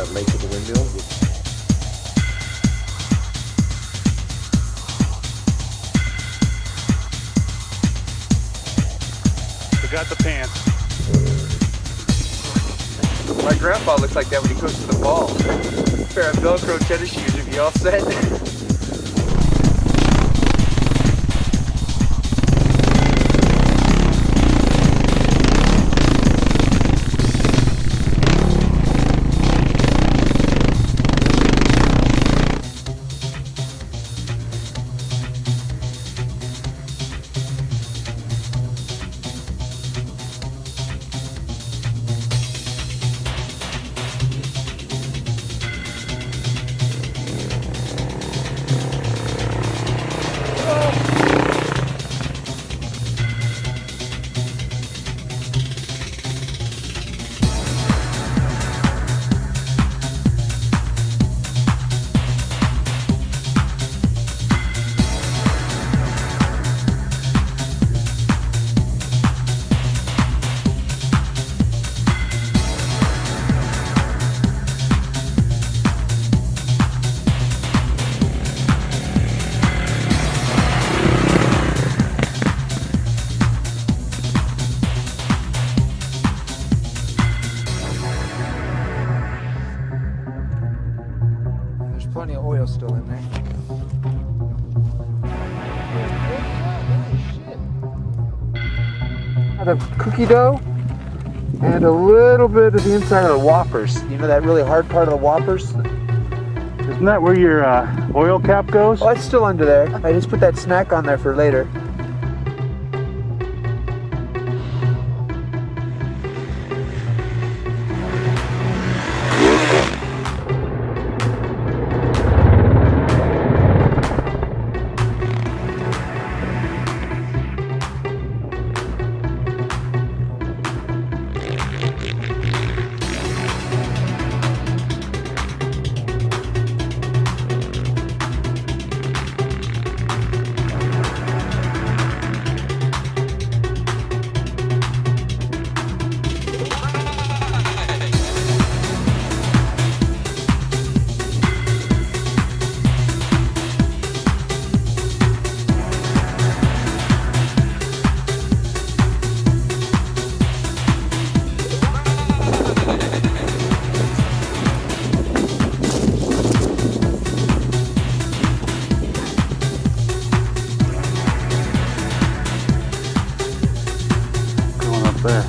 that lake with the windmill. Got the pants. My grandpa looks like that when he goes to the ball. Pair of Velcro tennis shoes, if you all set. Plenty of oil still in there. The cookie dough and a little bit of the inside of the Whoppers. You know that really hard part of the Whoppers? Isn't that where your oil cap goes? Oh, it's still under there. I just put that snack on there for later. There.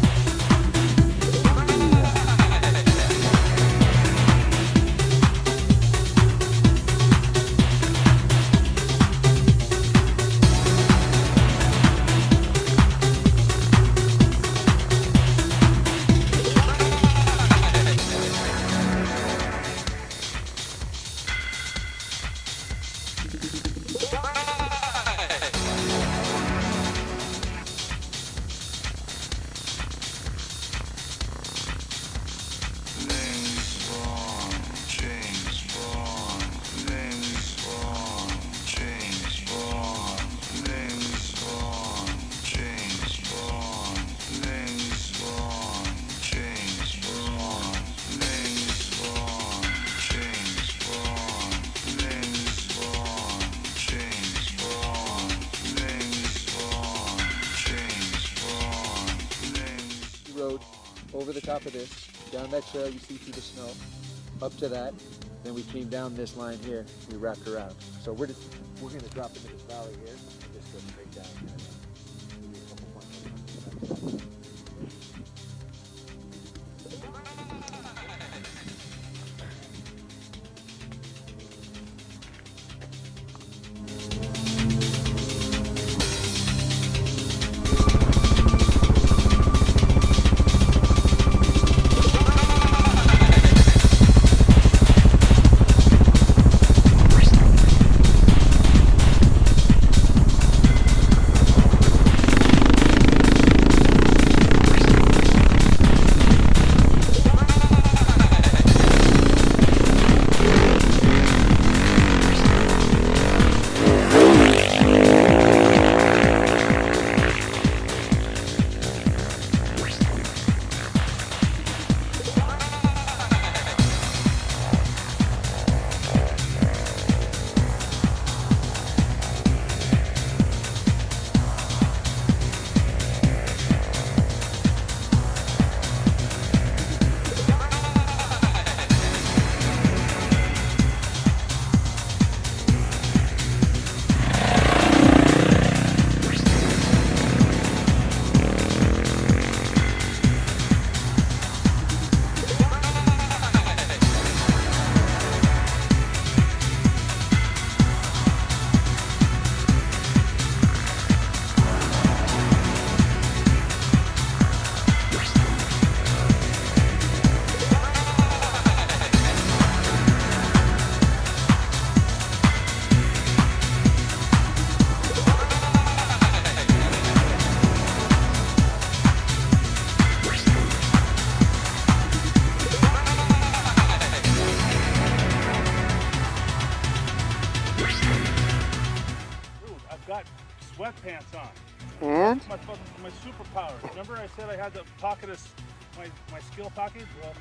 Over the top of this, down that trail you see through the snow, up to that, then we came down this line here, we wrapped around. So we're gonna drop into this valley here and just go straight down here. Maybe a couple points. friend? My superpower. Remember I said I had the pocket of my skill pocket? Well,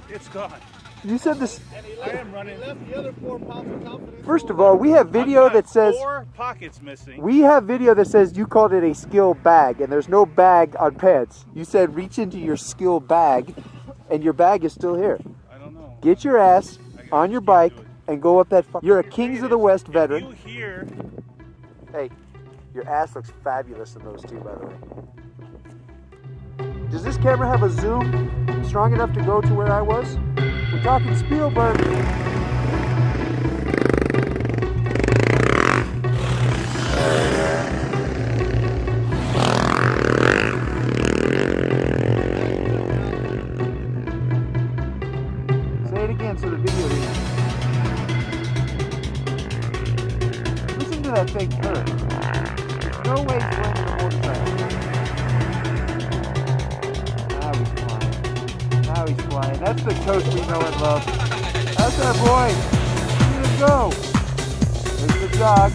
it's gone. You said this. I am running. Left the other 4 pounds of confidence. First of all, we have video that says 4 pockets missing. we have video that says you called it a skill bag, and there's no bag on pants. You said reach into your skill bag, and your bag is still here. I don't know. Get your ass on your bike and go up that. You're a Kings of the West veteran. You hear? Hey, your ass looks fabulous in those too, by the way. Does this camera have a zoom strong enough to go to where I was? We're talking Spielberg. Say it again so the video didn't. Listen to that fake turn. There's no way he's landing a motorcycle. Now he's flying. Now he's flying. That's the Toast we know and love. That's our boy. Look at him go. There's the jog.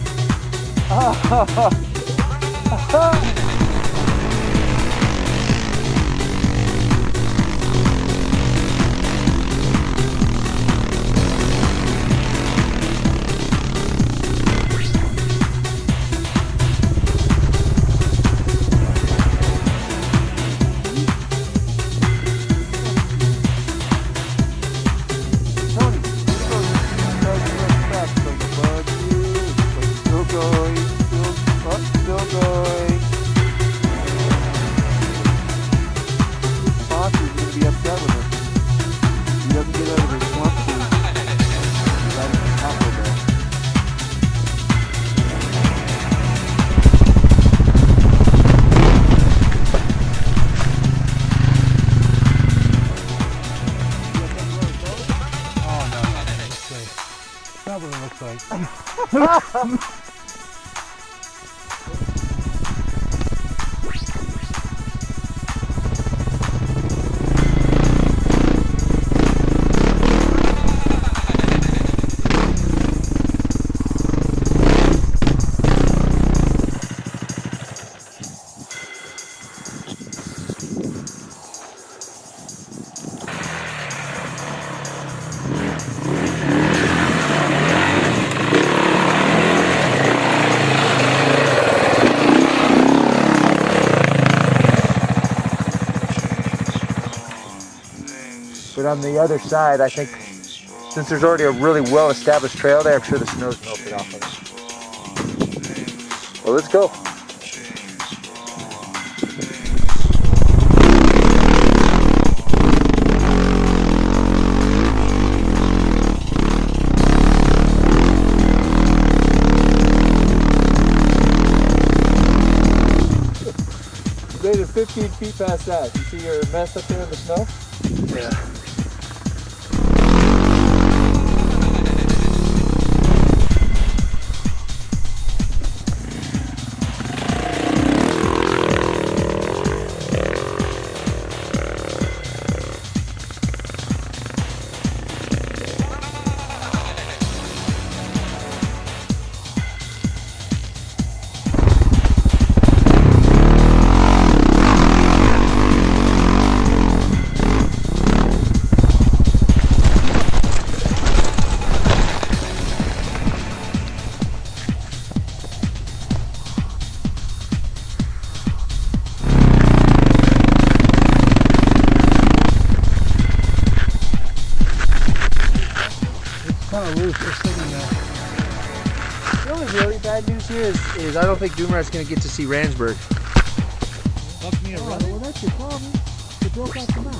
That's what it looks like. But on the other side, I think, since there's already a really well-established trail there, I'm sure the snow's melted off of it. Well, let's go. You made it 15 feet past that. You see your mess up there in the snow? Yeah. The only really bad news here is I don't think Dunerat's going to get to see Randsburg. Well, that's your problem. You broke off the map.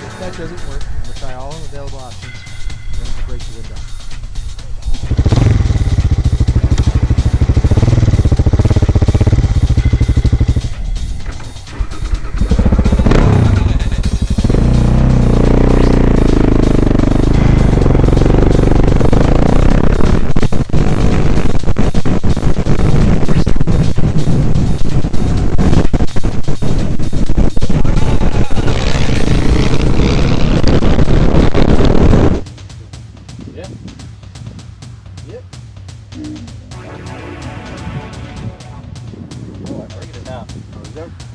If that doesn't work, we'll try all available options. Then we'll break the window. Yeah. there.